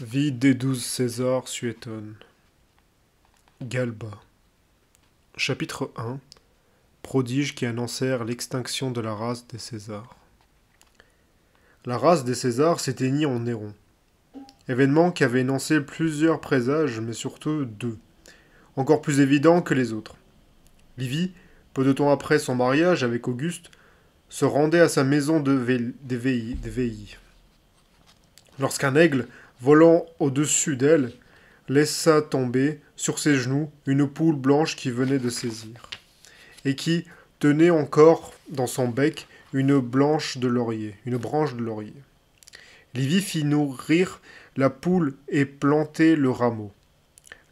Vie des 12 Césars Suétone. Galba. Chapitre 1. Prodiges qui annoncèrent l'extinction de la race des Césars. La race des Césars s'éteignit en Néron. Événement qui avait énoncé plusieurs présages, mais surtout deux, encore plus évidents que les autres. Livie, peu de temps après son mariage avec Auguste, se rendait à sa maison de Veilly. Lorsqu'un aigle, volant au-dessus d'elle, laissa tomber sur ses genoux une poule blanche qui venait de saisir, et qui tenait encore dans son bec une branche de laurier. Livie fit nourrir la poule et planter le rameau.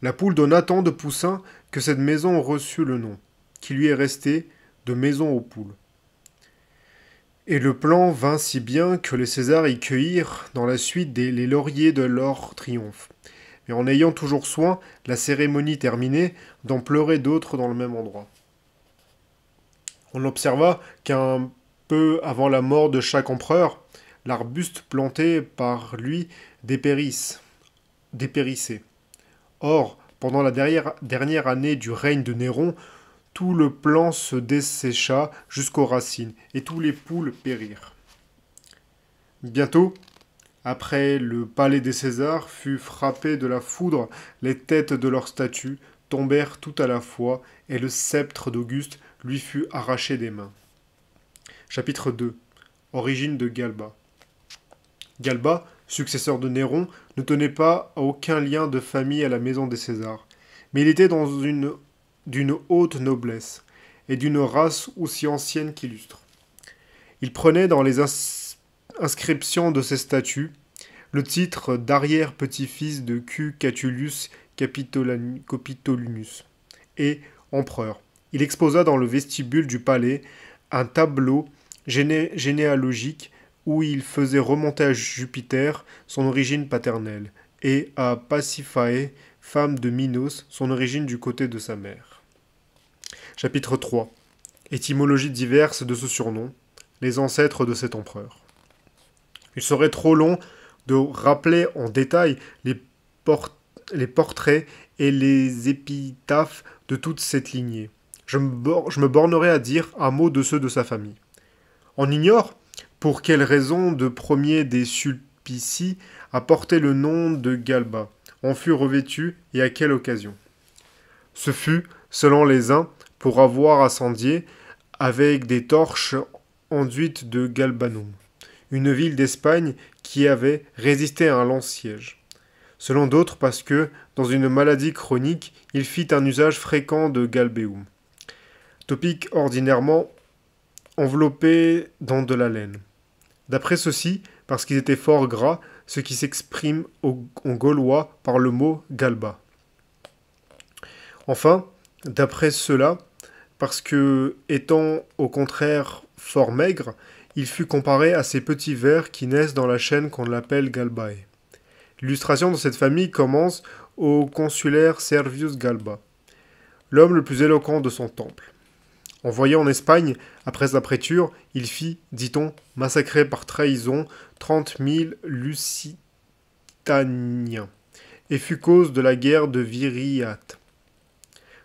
La poule donna tant de poussins que cette maison reçut le nom, qui lui est resté, de maison aux poules. Et le plan vint si bien que les Césars y cueillirent dans la suite les lauriers de leur triomphe, mais en ayant toujours soin, la cérémonie terminée, d'en pleurer d'autres dans le même endroit. On observa qu'un peu avant la mort de chaque empereur, l'arbuste planté par lui dépérissait. Or, pendant la dernière année du règne de Néron, tout le plan se dessécha jusqu'aux racines, et tous les poules périrent. Bientôt, après le palais des Césars fut frappé de la foudre, les têtes de leurs statues tombèrent tout à la fois, et le sceptre d'Auguste lui fut arraché des mains. Chapitre 2. Origine de Galba. Galba, successeur de Néron, ne tenait pas aucun lien de famille à la maison des Césars, mais il était d'une haute noblesse, et d'une race aussi ancienne qu'illustre. Il prenait dans les inscriptions de ses statuts le titre d'arrière-petit-fils de Q. Catulus Capitolinus et empereur. Il exposa dans le vestibule du palais un tableau généalogique où il faisait remonter à Jupiter son origine paternelle et à Pasiphae, femme de Minos, son origine du côté de sa mère. Chapitre 3. Étymologies diverses de ce surnom, les ancêtres de cet empereur. Il serait trop long de rappeler en détail les portraits et les épitaphes de toute cette lignée. Je me bornerai à dire un mot de ceux de sa famille. On ignore pour quelle raison de premier des Sulpici a porté le nom de Galba, en fut revêtu et à quelle occasion. Ce fut, selon les uns, pour avoir incendié, avec des torches enduites de Galbanum, une ville d'Espagne qui avait résisté à un long siège. Selon d'autres, parce que, dans une maladie chronique, il fit un usage fréquent de Galbeum, topique ordinairement enveloppé dans de la laine. D'après ceci, parce qu'ils étaient fort gras, ce qui s'exprime en gaulois par le mot galba. Enfin, d'après cela, parce que, étant au contraire fort maigre, il fut comparé à ces petits vers qui naissent dans la chaîne qu'on appelle Galbae. L'illustration de cette famille commence au consulaire Servius Galba, l'homme le plus éloquent de son temple. Envoyé en Espagne, après sa préture, il fit, dit-on, massacrer par trahison 30 000 Lusitaniens, et fut cause de la guerre de Viriate.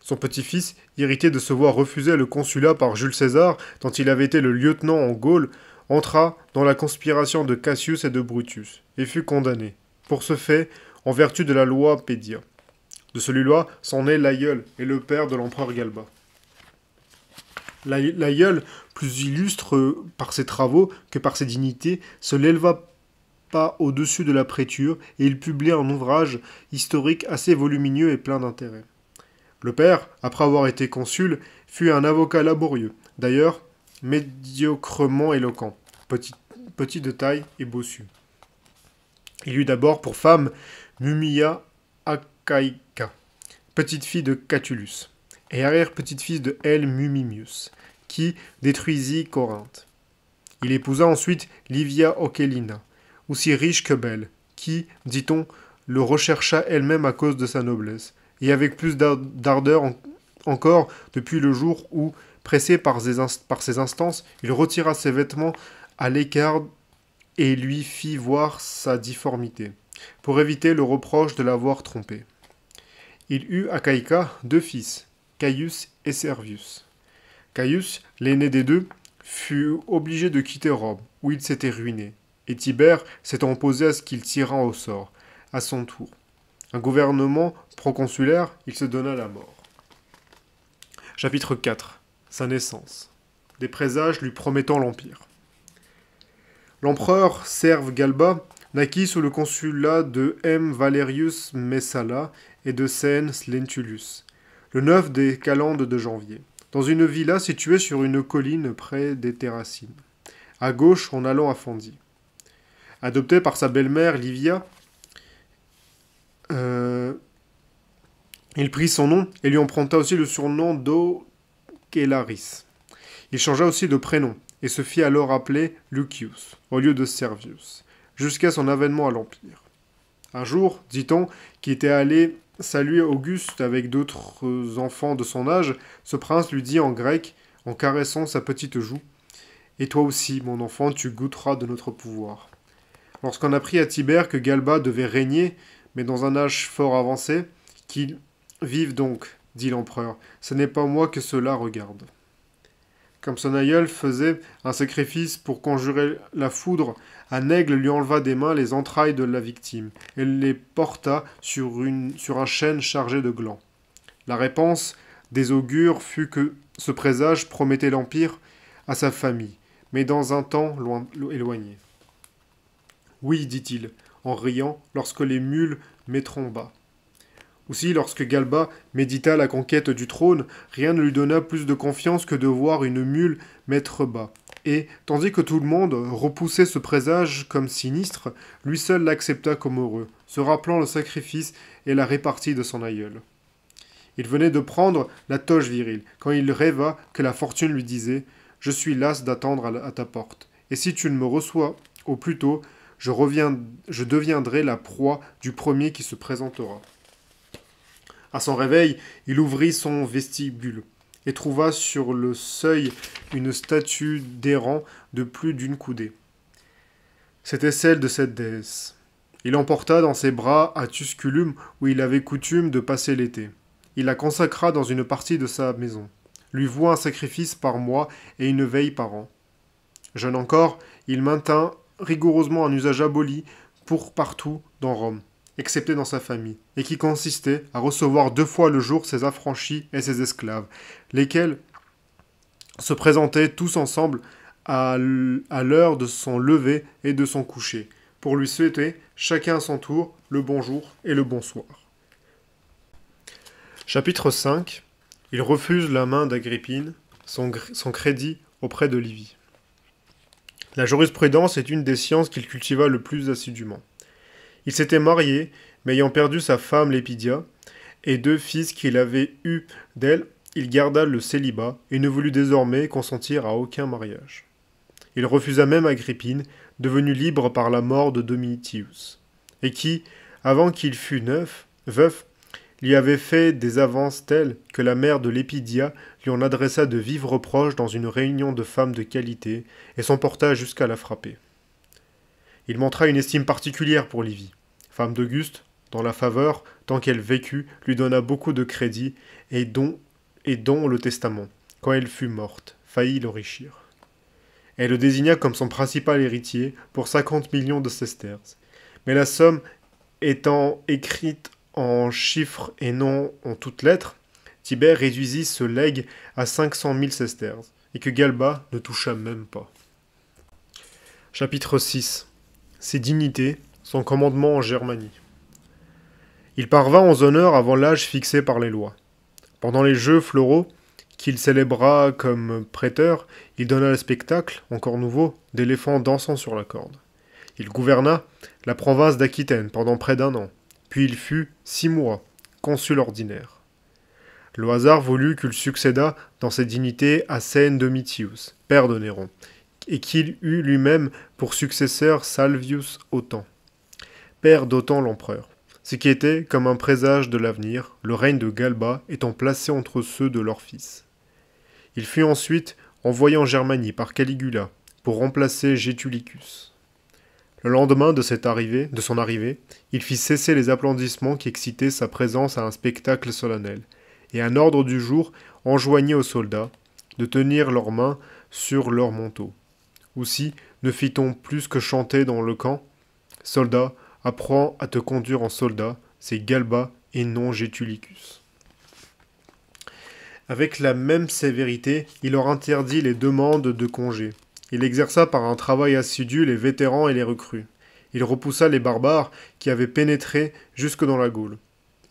Son petit-fils, irrité de se voir refuser le consulat par Jules César, dont il avait été le lieutenant en Gaule, entra dans la conspiration de Cassius et de Brutus, et fut condamné, pour ce fait, en vertu de la loi Pédia. De celui-là, s'en est l'aïeul et le père de l'empereur Galba. L'aïeul, plus illustre par ses travaux que par ses dignités, se l'éleva pas au-dessus de la préture, et il publia un ouvrage historique assez volumineux et plein d'intérêt. Le père, après avoir été consul, fut un avocat laborieux, d'ailleurs médiocrement éloquent, petit de taille et bossu. Il eut d'abord pour femme Mumia Achaïca, petite-fille de Catulus, et arrière-petite-fils de L. Mumimius, qui détruisit Corinthe. Il épousa ensuite Livia Ocellina, aussi riche que belle, qui, dit-on, le rechercha elle-même à cause de sa noblesse, et avec plus d'ardeur encore depuis le jour où, pressé par ses instances, il retira ses vêtements à l'écart et lui fit voir sa difformité. pour éviter le reproche de l'avoir trompé. Il eut à Caïca 2 fils, Caius et Servius. Caius, l'aîné des deux, fut obligé de quitter Rome, où il s'était ruiné, et Tibère s'étant opposé à ce qu'il tirât au sort, à son tour. Un gouvernement proconsulaire, il se donna la mort. Chapitre 4. Sa naissance. Des présages lui promettant l'Empire. L'empereur Serve Galba naquit sous le consulat de M. Valerius Messala et de Cn. Lentulus, le 9 des calendes de janvier, dans une villa située sur une colline près des Terracines, à gauche en allant à Fondi. Adopté par sa belle-mère Livia, il prit son nom et lui emprunta aussi le surnom d'Oquelaris. Il changea aussi de prénom et se fit alors appeler Lucius, au lieu de Servius, jusqu'à son avènement à l'Empire. Un jour, dit-on, qui était allé saluer Auguste avec d'autres enfants de son âge, ce prince lui dit en grec, en caressant sa petite joue, « Et toi aussi, mon enfant, tu goûteras de notre pouvoir. » Lorsqu'on apprit à Tibère que Galba devait régner, mais dans un âge fort avancé, qu'il vive donc, dit l'empereur, ce n'est pas moi que cela regarde. Comme son aïeul faisait un sacrifice pour conjurer la foudre, un aigle lui enleva des mains les entrailles de la victime et les porta sur un chêne chargé de glands. La réponse des augures fut que ce présage promettait l'Empire à sa famille, mais dans un temps éloigné. « Oui, dit-il, en riant, lorsque les mules mettront bas. » Aussi, lorsque Galba médita la conquête du trône, rien ne lui donna plus de confiance que de voir une mule mettre bas. Et, tandis que tout le monde repoussait ce présage comme sinistre, lui seul l'accepta comme heureux, se rappelant le sacrifice et la répartie de son aïeul. Il venait de prendre la toge virile, quand il rêva que la fortune lui disait « Je suis las d'attendre à ta porte, et si tu ne me reçois au plus tôt, je deviendrai la proie du premier qui se présentera. » À son réveil, il ouvrit son vestibule et trouva sur le seuil une statue d'Héran de plus d'une coudée. C'était celle de cette déesse. Il l'emporta dans ses bras à Tusculum, où il avait coutume de passer l'été. Il la consacra dans une partie de sa maison, lui voua un sacrifice par mois et une veille par an. Jeune encore, il maintint rigoureusement un usage aboli pour partout dans Rome, excepté dans sa famille, et qui consistait à recevoir 2 fois le jour ses affranchis et ses esclaves, lesquels se présentaient tous ensemble à l'heure de son lever et de son coucher, pour lui souhaiter, chacun à son tour, le bonjour et le bonsoir. Chapitre 5. Il refuse la main d'Agrippine, son crédit auprès de Livie. La jurisprudence est une des sciences qu'il cultiva le plus assidûment. Il s'était marié, mais ayant perdu sa femme Lépidia, et 2 fils qu'il avait eus d'elle, il garda le célibat et ne voulut désormais consentir à aucun mariage. Il refusa même Agrippine, devenue libre par la mort de Domitius, et qui, avant qu'il fût veuf, lui avait fait des avances telles que la mère de Lépidia lui en adressa de vifs reproches dans une réunion de femmes de qualité, et s'emporta jusqu'à la frapper. Il montra une estime particulière pour Livie. Femme d'Auguste, dont la faveur, tant qu'elle vécut, lui donna beaucoup de crédit, et dont le testament, quand elle fut morte, faillit l'enrichir. Elle le désigna comme son principal héritier pour 50 millions de sesterces. Mais la somme étant écrite en chiffres et non en toutes lettres, Tibère réduisit ce legs à 500 000 sesterces, et que Galba ne toucha même pas. Chapitre 6. Ses dignités, son commandement en Germanie. Il parvint aux honneurs avant l'âge fixé par les lois. Pendant les Jeux floraux, qu'il célébra comme prêteur, il donna le spectacle, encore nouveau, d'éléphants dansant sur la corde. Il gouverna la province d'Aquitaine pendant près d'1 an, puis il fut 6 mois, consul ordinaire. Le hasard voulut qu'il succédât dans ses dignités à Cn. Domitius, père de Néron, et qu'il eut lui-même pour successeur Salvius Autan, père d'Autan l'empereur, ce qui était comme un présage de l'avenir, le règne de Galba étant placé entre ceux de leur fils. Il fut ensuite envoyé en Germanie par Caligula pour remplacer Gétulicus. Le lendemain de son arrivée, il fit cesser les applaudissements qui excitaient sa présence à un spectacle solennel, et un ordre du jour enjoignit aux soldats de tenir leurs mains sur leurs manteaux. Aussi ne fit-on plus que chanter dans le camp: Soldat, apprends à te conduire en soldat, c'est Galba et non Gétulicus. Avec la même sévérité, il leur interdit les demandes de congés. Il exerça par un travail assidu les vétérans et les recrues. Il repoussa les barbares qui avaient pénétré jusque dans la Gaule.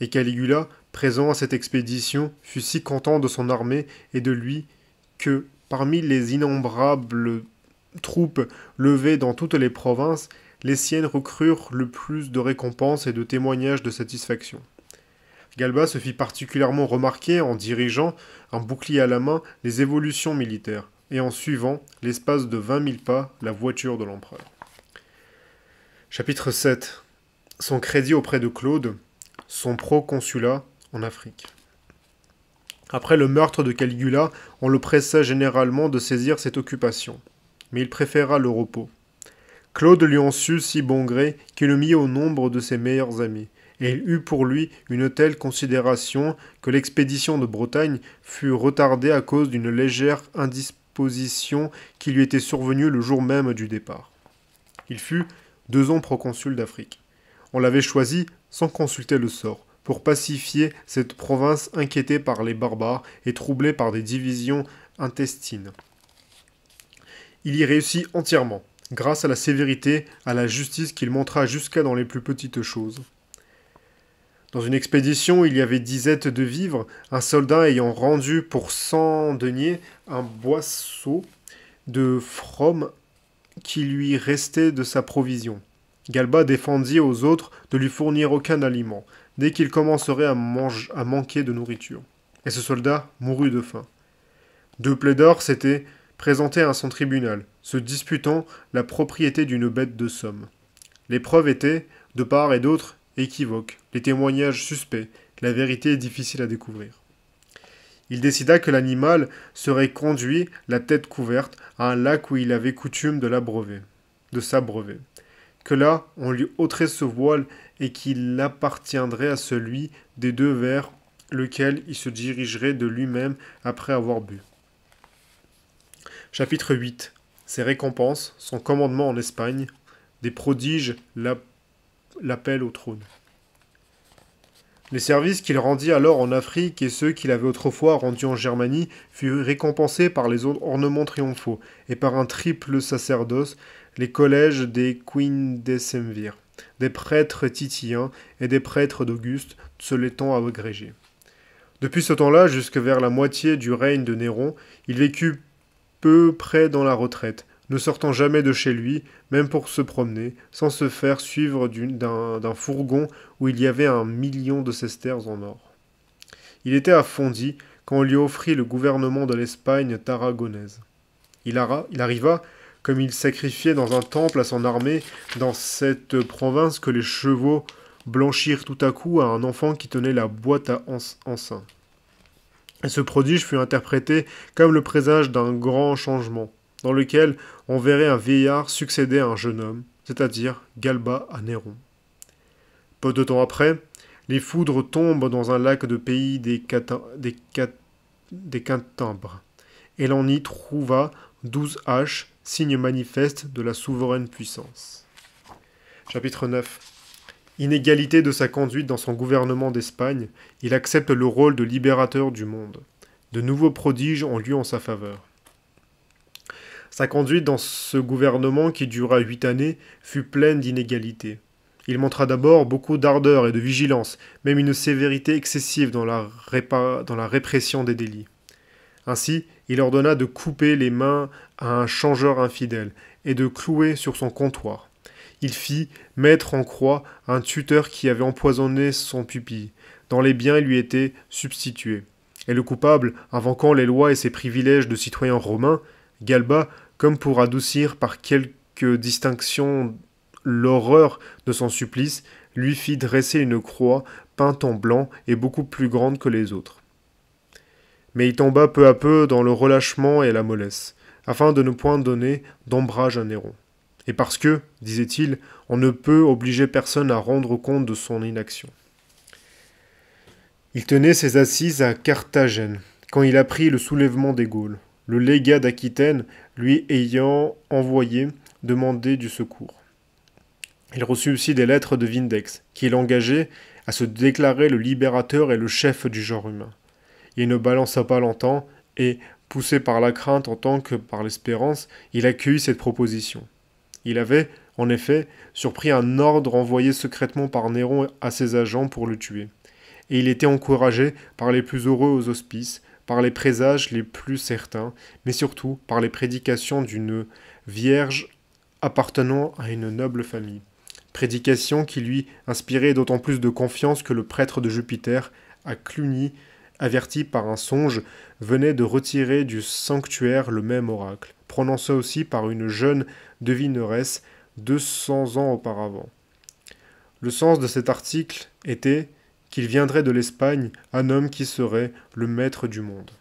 Et Caligula, présent à cette expédition, fut si content de son armée et de lui que, parmi les innombrables troupes levées dans toutes les provinces, les siennes recrurent le plus de récompenses et de témoignages de satisfaction. Galba se fit particulièrement remarquer en dirigeant, un bouclier à la main, les évolutions militaires, et en suivant, l'espace de 20 000 pas, la voiture de l'empereur. Chapitre 7. Son crédit auprès de Claude, son proconsulat en Afrique. Après le meurtre de Caligula, on le pressa généralement de saisir cette occupation, mais il préféra le repos. Claude lui en sut si bon gré qu'il le mit au nombre de ses meilleurs amis, et il eut pour lui une telle considération que l'expédition de Bretagne fut retardée à cause d'une légère indisposition qui lui était survenue le jour même du départ. Il fut 2 ans proconsul d'Afrique. On l'avait choisi sans consulter le sort, pour pacifier cette province inquiétée par les barbares et troublée par des divisions intestines. Il y réussit entièrement, grâce à la sévérité, à la justice qu'il montra jusqu'à dans les plus petites choses. Dans une expédition où il y avait 10 êtres de vivres, un soldat ayant rendu pour 100 deniers un boisseau de froment qui lui restait de sa provision. Galba défendit aux autres de lui fournir aucun aliment, dès qu'il commencerait à manquer de nourriture. Et ce soldat mourut de faim. 2 plaideurs s'étaient présentés à son tribunal, se disputant la propriété d'une bête de somme. Les preuves étaient, de part et d'autre, équivoques, les témoignages suspects, la vérité difficile à découvrir. Il décida que l'animal serait conduit, la tête couverte, à un lac où il avait coutume de s'abreuver. Que là, on lui ôterait ce voile et qu'il appartiendrait à celui des 2 vers lequel il se dirigerait de lui-même après avoir bu. Chapitre 8. Ses récompenses, son commandement en Espagne, des prodiges, l'appel au trône. Les services qu'il rendit alors en Afrique et ceux qu'il avait autrefois rendus en Germanie furent récompensés par les ornements triomphaux et par un triple sacerdoce, les collèges des quindécimvirs, des prêtres titiens et des prêtres d'Auguste, se l'étant agrégés. Depuis ce temps-là, jusque vers la moitié du règne de Néron, il vécut peu près dans la retraite, ne sortant jamais de chez lui, même pour se promener, sans se faire suivre d'un fourgon où il y avait 1 million de sesterces en or. Il était à Fondi quand on lui offrit le gouvernement de l'Espagne tarragonaise. Il arriva, comme il sacrifiait dans un temple à son armée, dans cette province, que les chevaux blanchirent tout à coup à un enfant qui tenait la boîte à encens. Et ce prodige fut interprété comme le présage d'un grand changement, dans lequel on verrait un vieillard succéder à un jeune homme, c'est-à-dire Galba à Néron. Peu de temps après, les foudres tombent dans un lac de pays des Quintabres, et l'on y trouva 12 haches, signe manifeste de la souveraine puissance. Chapitre 9. Inégalité de sa conduite dans son gouvernement d'Espagne, il accepte le rôle de libérateur du monde. De nouveaux prodiges ont lieu en sa faveur. Sa conduite dans ce gouvernement, qui dura 8 années, fut pleine d'inégalités. Il montra d'abord beaucoup d'ardeur et de vigilance, même une sévérité excessive dans la répression des délits. Ainsi, il ordonna de couper les mains à un changeur infidèle et de clouer sur son comptoir. Il fit mettre en croix un tuteur qui avait empoisonné son pupille, dont les biens lui étaient substitués. Et le coupable, invoquant les lois et ses privilèges de citoyen romain, Galba, comme pour adoucir par quelque distinction l'horreur de son supplice, lui fit dresser une croix peinte en blanc et beaucoup plus grande que les autres. Mais il tomba peu à peu dans le relâchement et la mollesse, afin de ne point donner d'ombrage à Néron. et parce que, disait-il, on ne peut obliger personne à rendre compte de son inaction. Il tenait ses assises à Carthagène, quand il apprit le soulèvement des Gaules, le légat d'Aquitaine lui ayant envoyé demander du secours. Il reçut aussi des lettres de Vindex, qui l'engageaient à se déclarer le libérateur et le chef du genre humain. Il ne balança pas longtemps, et, poussé par la crainte en tant que par l'espérance, il accueillit cette proposition. Il avait, en effet, surpris un ordre envoyé secrètement par Néron à ses agents pour le tuer. Et il était encouragé par les plus heureux aux hospices, par les présages les plus certains, mais surtout par les prédications d'une vierge appartenant à une noble famille. Prédications qui lui inspiraient d'autant plus de confiance que le prêtre de Jupiter, à Cluny, averti par un songe, venait de retirer du sanctuaire le même oracle, prononcé aussi par une jeune devineresse 200 ans auparavant. Le sens de cet article était qu'il viendrait de l'Espagne un homme qui serait le maître du monde.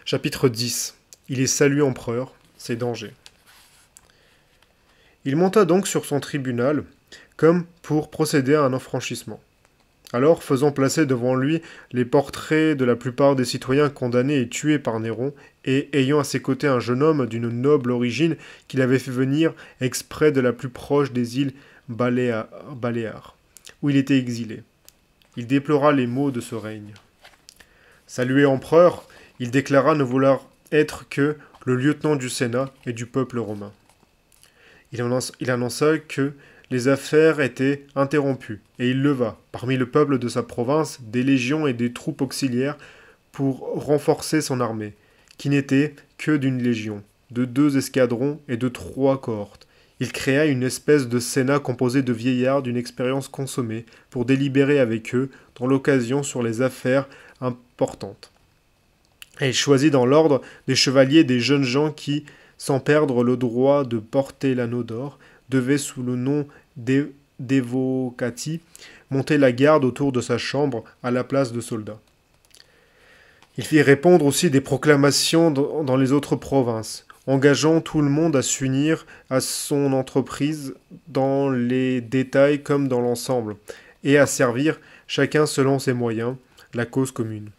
Chapitre 10. Il est salué empereur, ses dangers. Il monta donc sur son tribunal, comme pour procéder à un affranchissement. Alors, faisant placer devant lui les portraits de la plupart des citoyens condamnés et tués par Néron, et ayant à ses côtés un jeune homme d'une noble origine qu'il avait fait venir exprès de la plus proche des îles Baléares, où il était exilé. Il déplora les maux de ce règne. Salué empereur, il déclara ne vouloir être que le lieutenant du Sénat et du peuple romain. Il annonça que les affaires étaient interrompues, et il leva, parmi le peuple de sa province, des légions et des troupes auxiliaires pour renforcer son armée, qui n'était que d'une légion, de 2 escadrons et de 3 cohortes. Il créa une espèce de sénat composé de vieillards d'une expérience consommée pour délibérer avec eux, dans l'occasion, sur les affaires importantes. Et il choisit dans l'ordre des chevaliers des jeunes gens qui, sans perdre le droit de porter l'anneau d'or, devaient, sous le nom d'Evocati, monter la garde autour de sa chambre à la place de soldats. Il fit répondre aussi des proclamations dans les autres provinces, engageant tout le monde à s'unir à son entreprise dans les détails comme dans l'ensemble, et à servir, chacun selon ses moyens, la cause commune.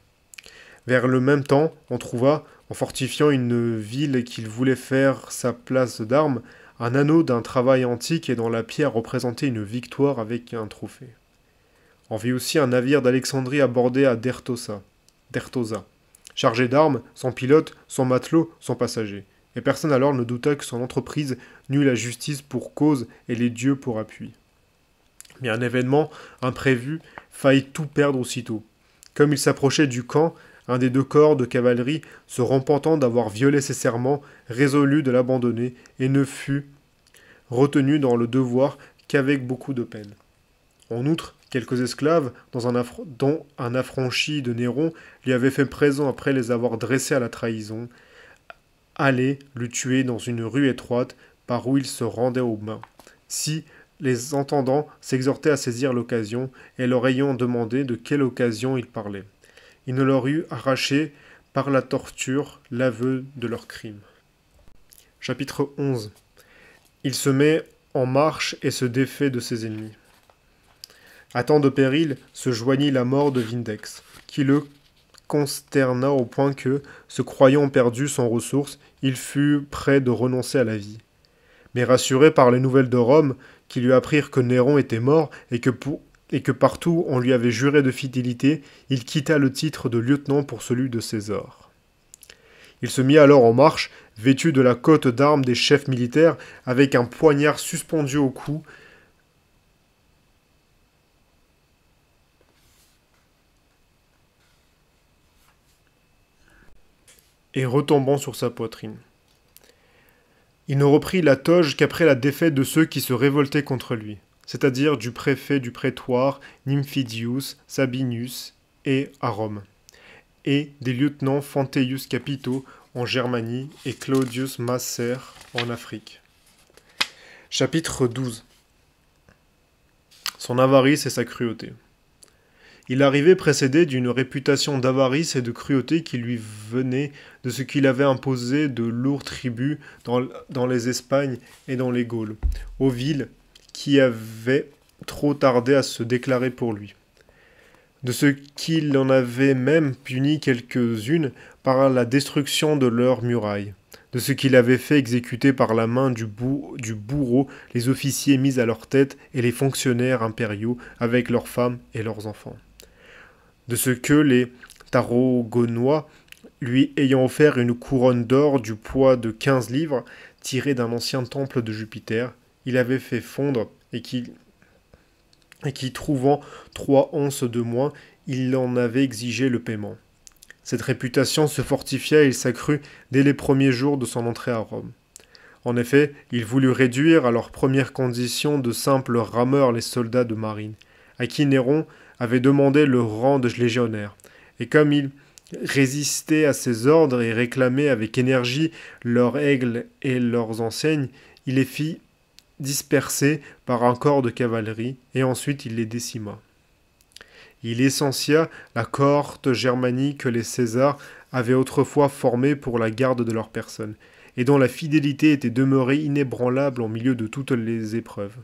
Vers le même temps, on trouva, en fortifiant une ville qu'il voulait faire sa place d'armes, un anneau d'un travail antique et dont la pierre représentait une victoire avec un trophée. On vit aussi un navire d'Alexandrie abordé à Dertosa, chargé d'armes, sans pilote, sans matelot, sans passager. Et personne alors ne douta que son entreprise n'eût la justice pour cause et les dieux pour appui. Mais un événement imprévu faillit tout perdre aussitôt. Comme il s'approchait du camp, un des 2 corps de cavalerie, se repentant d'avoir violé ses serments, résolut de l'abandonner et ne fut retenu dans le devoir qu'avec beaucoup de peine. En outre, quelques esclaves, dont un affranchi de Néron lui avait fait présent après les avoir dressés à la trahison, allaient le tuer dans une rue étroite par où il se rendait aux mains. Si, les entendants s'exhortaient à saisir l'occasion, et leur ayant demandé de quelle occasion il parlait, il ne leur eût arraché par la torture l'aveu de leur crime. Chapitre 11. Il se met en marche et se défait de ses ennemis. À tant de péril se joignit la mort de Vindex, qui le consterna au point que, se croyant perdu sans ressources, il fut prêt de renoncer à la vie. Mais rassuré par les nouvelles de Rome, qui lui apprirent que Néron était mort et que partout on lui avait juré de fidélité, il quitta le titre de lieutenant pour celui de César. Il se mit alors en marche, vêtu de la cotte d'armes des chefs militaires, avec un poignard suspendu au cou, et retombant sur sa poitrine. Il ne reprit la toge qu'après la défaite de ceux qui se révoltaient contre lui, c'est-à-dire du préfet du prétoire Nymphidius Sabinius et à Rome, et des lieutenants Fonteius Capito en Germanie et Claudius Macer en Afrique. Chapitre 12. Son avarice et sa cruauté. Il arrivait précédé d'une réputation d'avarice et de cruauté qui lui venait de ce qu'il avait imposé de lourds tributs dans les Espagnes et dans les Gaules, aux villes qui avaient trop tardé à se déclarer pour lui. De ce qu'il en avait même puni quelques-unes par la destruction de leurs murailles, de ce qu'il avait fait exécuter par la main du bourreau les officiers mis à leur tête et les fonctionnaires impériaux avec leurs femmes et leurs enfants, de ce que les Tarragenois, lui ayant offert une couronne d'or du poids de 15 livres, tirée d'un ancien temple de Jupiter, il avait fait fondre et qui, trouvant 3 onces de moins, il en avait exigé le paiement. Cette réputation se fortifia et il s'accrut dès les premiers jours de son entrée à Rome. En effet, il voulut réduire à leurs premières conditions de simples rameurs les soldats de marine, à qui Néron avait demandé le rang de légionnaire. Et comme ils résistaient à ses ordres et réclamaient avec énergie leurs aigles et leurs enseignes, il les fit dispersés par un corps de cavalerie, et ensuite il les décima. Il essentia la cohorte germanique que les Césars avaient autrefois formée pour la garde de leur personne, et dont la fidélité était demeurée inébranlable en milieu de toutes les épreuves.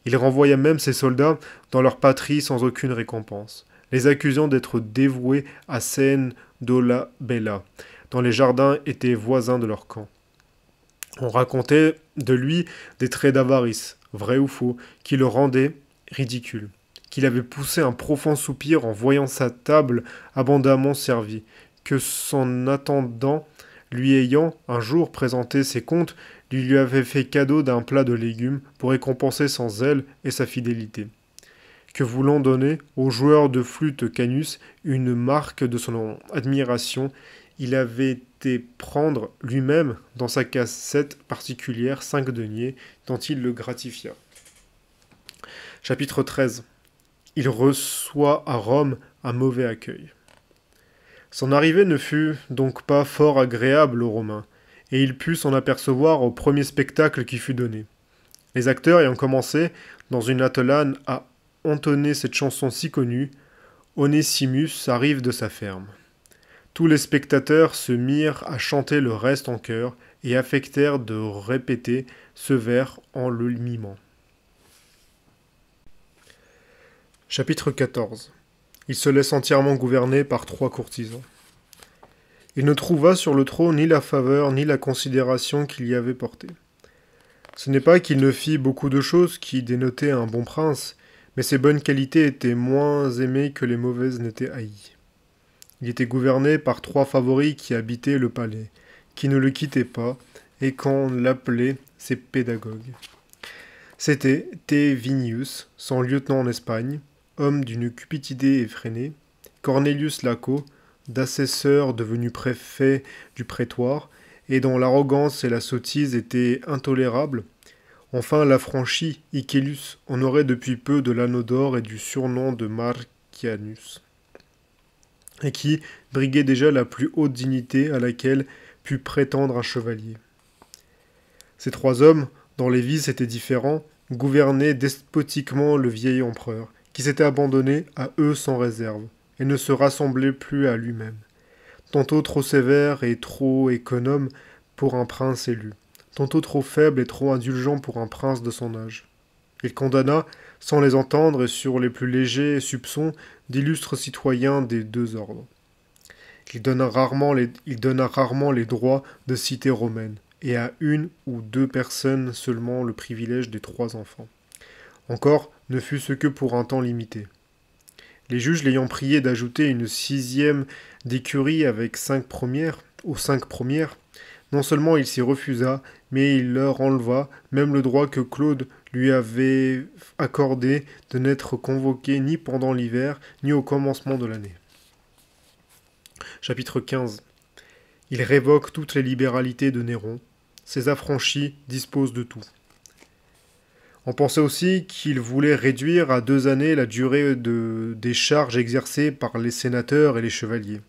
Il renvoya même ses soldats dans leur patrie sans aucune récompense, les accusant d'être dévoués à Seine Dolabella, dont les jardins étaient voisins de leur camp. On racontait de lui des traits d'avarice, vrais ou faux, qui le rendaient ridicule, qu'il avait poussé un profond soupir en voyant sa table abondamment servie, que son attendant, lui ayant un jour présenté ses comptes, lui avait fait cadeau d'un plat de légumes pour récompenser son zèle et sa fidélité, que voulant donner au joueur de flûte Canus une marque de son admiration, il avait été prendre lui-même dans sa cassette particulière 5 deniers, dont il le gratifia. Chapitre 13. Il reçoit à Rome un mauvais accueil. Son arrivée ne fut donc pas fort agréable aux Romains, et il put s'en apercevoir au premier spectacle qui fut donné. Les acteurs ayant commencé, dans une atellane, à entonner cette chanson si connue, Onesimus arrive de sa ferme. Tous les spectateurs se mirent à chanter le reste en chœur et affectèrent de répéter ce vers en le mimant. Chapitre 14. Il se laisse entièrement gouverner par 3 courtisans. Il ne trouva sur le trône ni la faveur ni la considération qu'il y avait portée. Ce n'est pas qu'il ne fit beaucoup de choses qui dénotaient un bon prince, mais ses bonnes qualités étaient moins aimées que les mauvaises n'étaient haïes. Il était gouverné par 3 favoris qui habitaient le palais, qui ne le quittaient pas, et qu'on l'appelait ses pédagogues. C'étaient Tevinius, son lieutenant en Espagne, homme d'une cupidité effrénée, Cornelius Laco, d'assesseur devenu préfet du prétoire, et dont l'arrogance et la sottise étaient intolérables. Enfin, l'affranchi Icellus honorait depuis peu de l'anneau d'or et du surnom de Marcianus, et qui briguait déjà la plus haute dignité à laquelle put prétendre un chevalier. Ces 3 hommes, dont les vices étaient différents, gouvernaient despotiquement le vieil empereur, qui s'était abandonné à eux sans réserve, et ne se rassemblait plus à lui-même, tantôt trop sévère et trop économe pour un prince élu, tantôt trop faible et trop indulgent pour un prince de son âge. Il condamna, sans les entendre et sur les plus légers soupçons, d'illustres citoyens des 2 ordres. Il donna rarement les droits de cité romaine, et à 1 ou 2 personnes seulement le privilège des 3 enfants. Encore ne fût-ce que pour un temps limité. Les juges l'ayant prié d'ajouter une 6e d'écurie avec 5 premières, aux 5 premières, non seulement il s'y refusa, mais il leur enleva même le droit que Claude lui avait accordé de n'être convoqué ni pendant l'hiver, ni au commencement de l'année. Chapitre 15. Il révoque toutes les libéralités de Néron. Ses affranchis disposent de tout. On pensait aussi qu'il voulait réduire à 2 années la durée des charges exercées par les sénateurs et les chevaliers,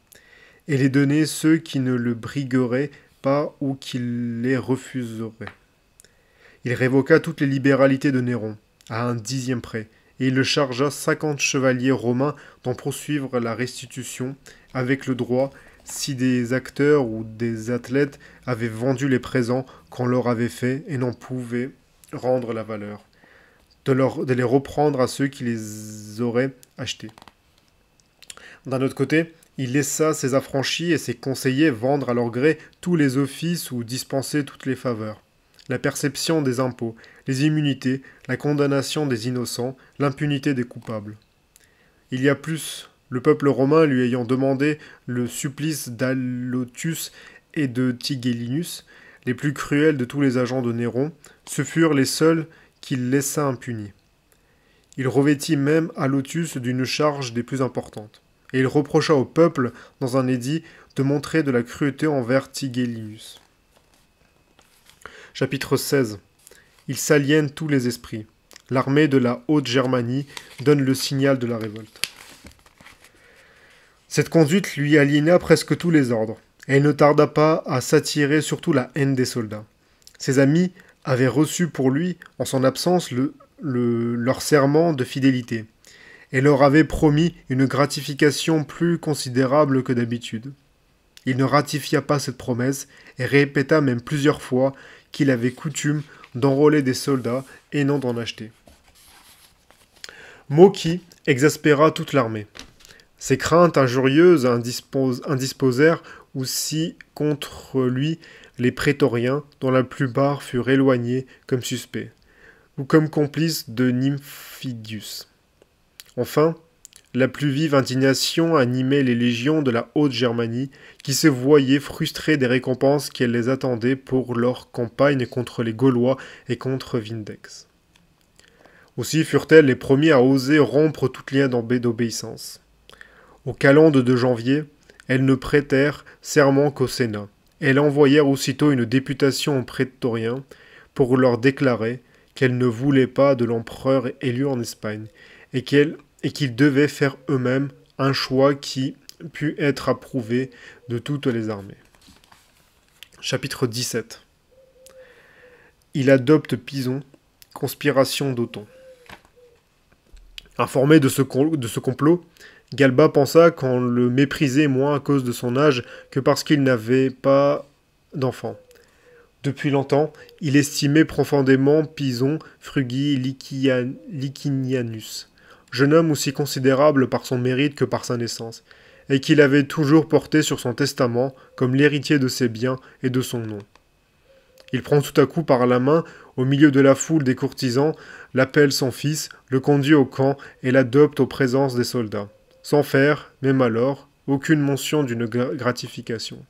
et les donner ceux qui ne le brigueraient pas ou qui les refuseraient. Il révoqua toutes les libéralités de Néron, à un 10e près, et il chargea 50 chevaliers romains d'en poursuivre la restitution, avec le droit, si des acteurs ou des athlètes avaient vendu les présents qu'on leur avait faits et n'en pouvaient rendre la valeur, de les reprendre à ceux qui les auraient achetés. D'un autre côté, il laissa ses affranchis et ses conseillers vendre à leur gré tous les offices ou dispenser toutes les faveurs. La perception des impôts, les immunités, la condamnation des innocents, l'impunité des coupables. Il y a plus, le peuple romain lui ayant demandé le supplice d'Alotius et de Tigellinus, les plus cruels de tous les agents de Néron, ce furent les seuls qu'il laissa impunis. Il revêtit même Alotius d'une charge des plus importantes. Et il reprocha au peuple, dans un édit, de montrer de la cruauté envers Tigellinus. Chapitre 16. Il s'aliène tous les esprits. L'armée de la Haute-Germanie donne le signal de la révolte. Cette conduite lui aliéna presque tous les ordres, et il ne tarda pas à s'attirer surtout la haine des soldats. Ses amis avaient reçu pour lui, en son absence, leur serment de fidélité, et leur avait promis une gratification plus considérable que d'habitude. Il ne ratifia pas cette promesse et répéta même plusieurs fois qu'il avait coutume d'enrôler des soldats et non d'en acheter. Mot qui exaspéra toute l'armée. Ces craintes injurieuses indisposèrent aussi contre lui les prétoriens, dont la plupart furent éloignés comme suspects, ou comme complices de Nymphidius. Enfin, la plus vive indignation animait les légions de la Haute-Germanie, qui se voyaient frustrées des récompenses qu'elles les attendaient pour leur campagne contre les Gaulois et contre Vindex. Aussi furent-elles les premiers à oser rompre tout lien d'obéissance. Au calende de janvier, elles ne prêtèrent serment qu'au Sénat. Elles envoyèrent aussitôt une députation aux prétoriens pour leur déclarer qu'elles ne voulaient pas de l'empereur élu en Espagne et qu'ils devaient faire eux-mêmes un choix qui pût être approuvé de toutes les armées. Chapitre 17. Il adopte Pison, conspiration d'Othon. Informé de ce complot, Galba pensa qu'on le méprisait moins à cause de son âge que parce qu'il n'avait pas d'enfant. Depuis longtemps, il estimait profondément Pison Frugi Licinianus, jeune homme aussi considérable par son mérite que par sa naissance, et qu'il avait toujours porté sur son testament comme l'héritier de ses biens et de son nom. Il prend tout à coup par la main, au milieu de la foule des courtisans, l'appelle son fils, le conduit au camp et l'adopte aux présences des soldats, sans faire, même alors, aucune mention d'une gratification.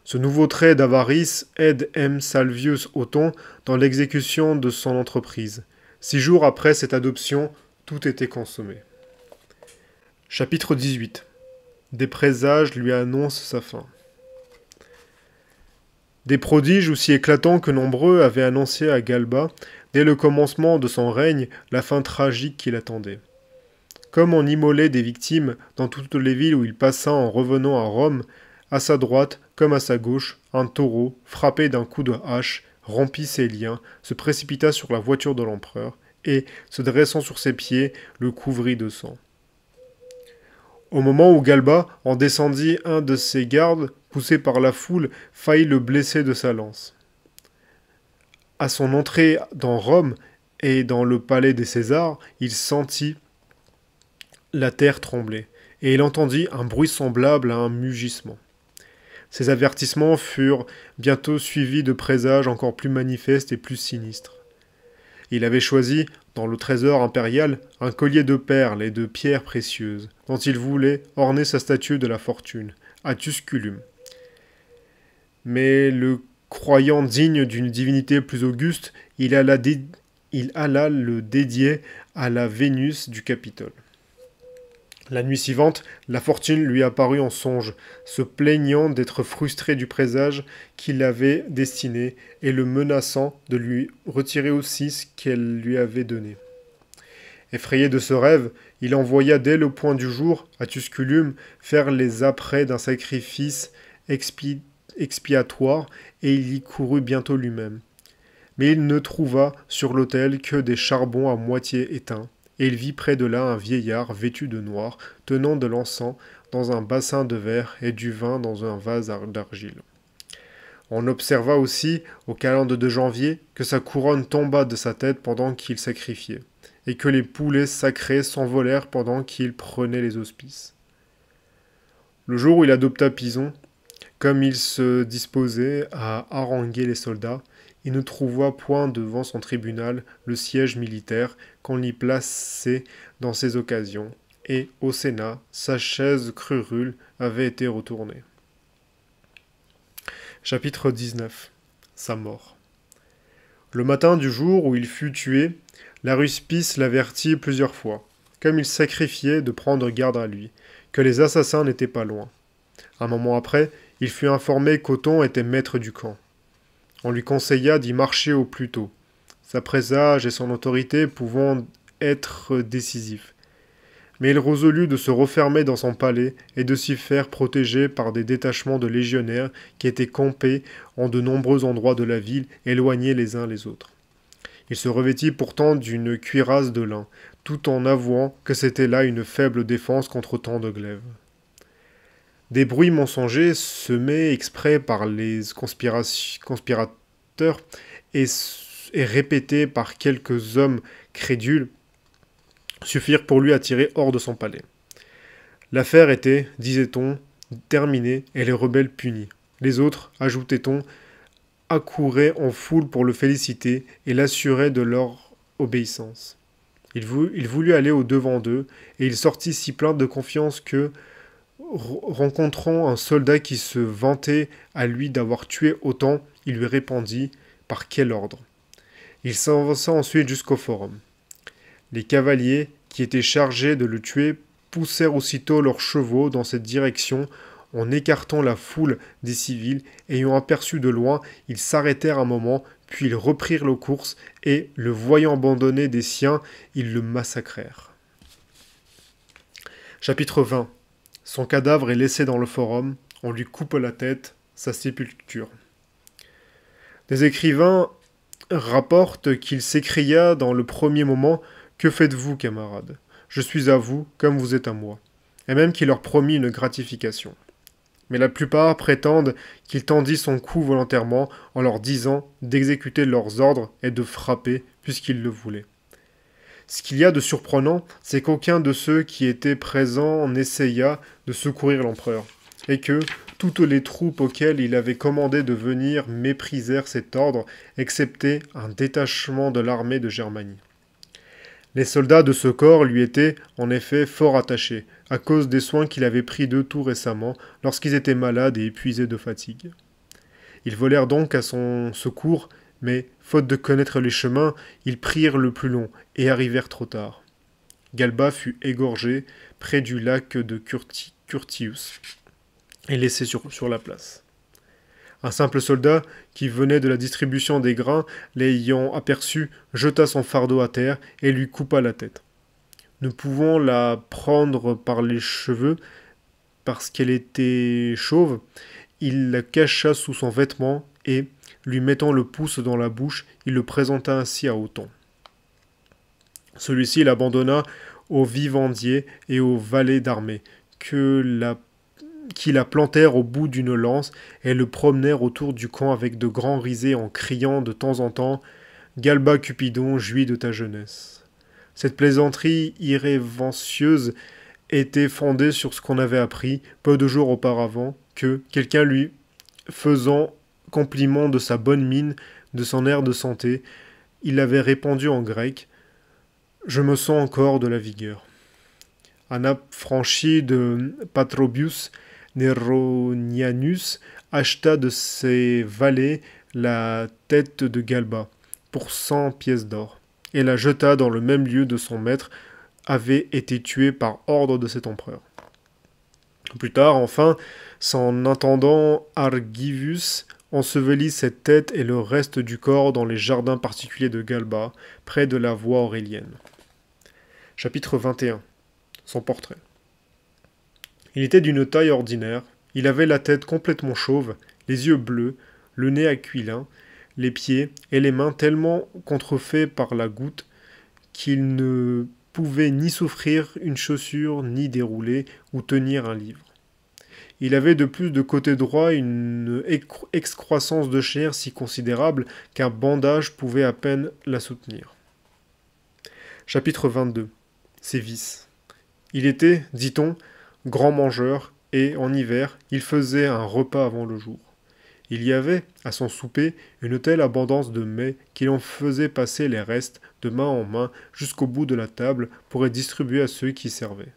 Ce nouveau trait d'avarice aide M. Salvius Othon dans l'exécution de son entreprise. 6 jours après cette adoption, tout était consommé. Chapitre 18. Des présages lui annoncent sa fin. Des prodiges aussi éclatants que nombreux avaient annoncé à Galba, dès le commencement de son règne, la fin tragique qui l'attendait. Comme on immolait des victimes dans toutes les villes où il passa en revenant à Rome, à sa droite comme à sa gauche, un taureau, frappé d'un coup de hache, rompit ses liens, se précipita sur la voiture de l'empereur, et, se dressant sur ses pieds, le couvrit de sang. Au moment où Galba en descendit, un de ses gardes, poussé par la foule, faillit le blesser de sa lance. À son entrée dans Rome et dans le palais des Césars, il sentit la terre trembler, et il entendit un bruit semblable à un mugissement. Ces avertissements furent bientôt suivis de présages encore plus manifestes et plus sinistres. Il avait choisi, dans le trésor impérial, un collier de perles et de pierres précieuses, dont il voulait orner sa statue de la fortune, à Tusculum. Mais le croyant digne d'une divinité plus auguste, il alla le dédier à la Vénus du Capitole. La nuit suivante, la fortune lui apparut en songe, se plaignant d'être frustré du présage qu'il avait destiné et le menaçant de lui retirer aussi ce qu'elle lui avait donné. Effrayé de ce rêve, il envoya dès le point du jour à Tusculum faire les apprêts d'un sacrifice expiatoire et il y courut bientôt lui-même. Mais il ne trouva sur l'autel que des charbons à moitié éteints et il vit près de là un vieillard vêtu de noir, tenant de l'encens dans un bassin de verre et du vin dans un vase d'argile. On observa aussi, au calende de janvier, que sa couronne tomba de sa tête pendant qu'il sacrifiait, et que les poulets sacrés s'envolèrent pendant qu'il prenait les auspices. Le jour où il adopta Pison, comme il se disposait à haranguer les soldats, il ne trouva point devant son tribunal le siège militaire qu'on l'y plaçait dans ces occasions, et, au Sénat, sa chaise crurule avait été retournée. Chapitre 19. Sa mort. Le matin du jour où il fut tué, l'Aruspice l'avertit plusieurs fois, comme il sacrifiait de prendre garde à lui, que les assassins n'étaient pas loin. Un moment après, il fut informé qu'Othon était maître du camp. On lui conseilla d'y marcher au plus tôt, sa présage et son autorité pouvant être décisifs. Mais il résolut de se refermer dans son palais et de s'y faire protéger par des détachements de légionnaires qui étaient campés en de nombreux endroits de la ville, éloignés les uns les autres. Il se revêtit pourtant d'une cuirasse de lin, tout en avouant que c'était là une faible défense contre tant de glaives. Des bruits mensongers semés exprès par les conspirateurs et répétés par quelques hommes crédules suffirent pour lui attirer hors de son palais. L'affaire était, disait-on, terminée et les rebelles punis. Les autres, ajoutait-on, accouraient en foule pour le féliciter et l'assurer de leur obéissance. Il voulut aller au-devant d'eux, et il sortit si plein de confiance que, rencontrant un soldat qui se vantait à lui d'avoir tué Othon, il lui répondit « Par quel ordre ?» Il s'avança ensuite jusqu'au forum. Les cavaliers, qui étaient chargés de le tuer, poussèrent aussitôt leurs chevaux dans cette direction, en écartant la foule des civils. Ayant aperçu de loin, ils s'arrêtèrent un moment, puis ils reprirent leur course, et, le voyant abandonné des siens, ils le massacrèrent. Chapitre 20. Son cadavre est laissé dans le forum, on lui coupe la tête, sa sépulture. Des écrivains rapportent qu'il s'écria dans le premier moment « Que faites-vous, camarades ? Je suis à vous, comme vous êtes à moi », et même qu'il leur promit une gratification. Mais la plupart prétendent qu'il tendit son cou volontairement en leur disant d'exécuter leurs ordres et de frapper, puisqu'il le voulait. Ce qu'il y a de surprenant, c'est qu'aucun de ceux qui étaient présents n'essaya de secourir l'empereur, et que toutes les troupes auxquelles il avait commandé de venir méprisèrent cet ordre, excepté un détachement de l'armée de Germanie. Les soldats de ce corps lui étaient, en effet, fort attachés, à cause des soins qu'il avait pris d'eux tout récemment, lorsqu'ils étaient malades et épuisés de fatigue. Ils volèrent donc à son secours, mais, faute de connaître les chemins, ils prirent le plus long, et arrivèrent trop tard. Galba fut égorgé près du lac de Curtius, et laissé sur la place. Un simple soldat, qui venait de la distribution des grains, l'ayant aperçu, jeta son fardeau à terre et lui coupa la tête. Ne pouvant la prendre par les cheveux, parce qu'elle était chauve, il la cacha sous son vêtement et, lui mettant le pouce dans la bouche, il le présenta ainsi à Othon. Celui-ci l'abandonna aux vivandiers et aux valets d'armée, qui la plantèrent au bout d'une lance et le promenèrent autour du camp avec de grands risées en criant de temps en temps « Galba Cupidon, jouis de ta jeunesse ». Cette plaisanterie irrévérencieuse était fondée sur ce qu'on avait appris, peu de jours auparavant, que, quelqu'un lui faisant compliment de sa bonne mine, de son air de santé, il avait répondu en grec « Je me sens encore de la vigueur ». Un affranchi de Patrobius Neronianus acheta de ses valets la tête de Galba pour 100 pièces d'or, et la jeta dans le même lieu de son maître avait été tué par ordre de cet empereur. Plus tard, enfin, son intendant Argivus ensevelit cette tête et le reste du corps dans les jardins particuliers de Galba, près de la voie aurélienne. Chapitre 21. Son portrait. Il était d'une taille ordinaire, il avait la tête complètement chauve, les yeux bleus, le nez aquilin, les pieds et les mains tellement contrefaits par la goutte qu'il ne pouvait ni souffrir une chaussure, ni dérouler ou tenir un livre. Il avait de plus de côté droit une excroissance de chair si considérable qu'un bandage pouvait à peine la soutenir. Chapitre 22. Ses vices. Il était, dit-on, grand mangeur, et, en hiver, il faisait un repas avant le jour. Il y avait, à son souper, une telle abondance de mets qu'il en faisait passer les restes, de main en main, jusqu'au bout de la table, pour être distribués à ceux qui servaient.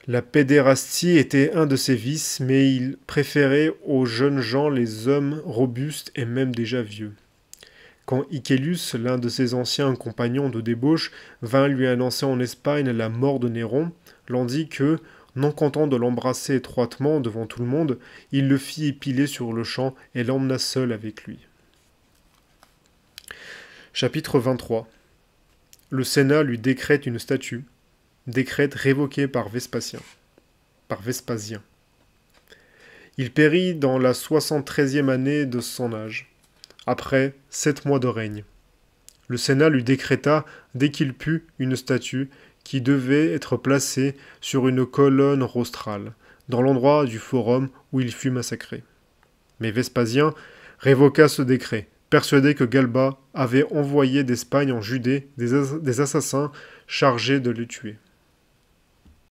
La pédérastie était un de ses vices, mais il préférait aux jeunes gens les hommes robustes et même déjà vieux. Quand Icellus, l'un de ses anciens compagnons de débauche, vint lui annoncer en Espagne la mort de Néron, l'on dit que, non content de l'embrasser étroitement devant tout le monde, il le fit épiler sur le champ et l'emmena seul avec lui. Chapitre 23. Le Sénat lui décrète une statue, décrète révoqué par Vespasien. Il périt dans la 73e année de son âge, après 7 mois de règne. Le Sénat lui décréta, dès qu'il put, une statue qui devait être placée sur une colonne rostrale, dans l'endroit du forum où il fut massacré. Mais Vespasien révoqua ce décret, persuadé que Galba avait envoyé d'Espagne en Judée des assassins chargés de le tuer.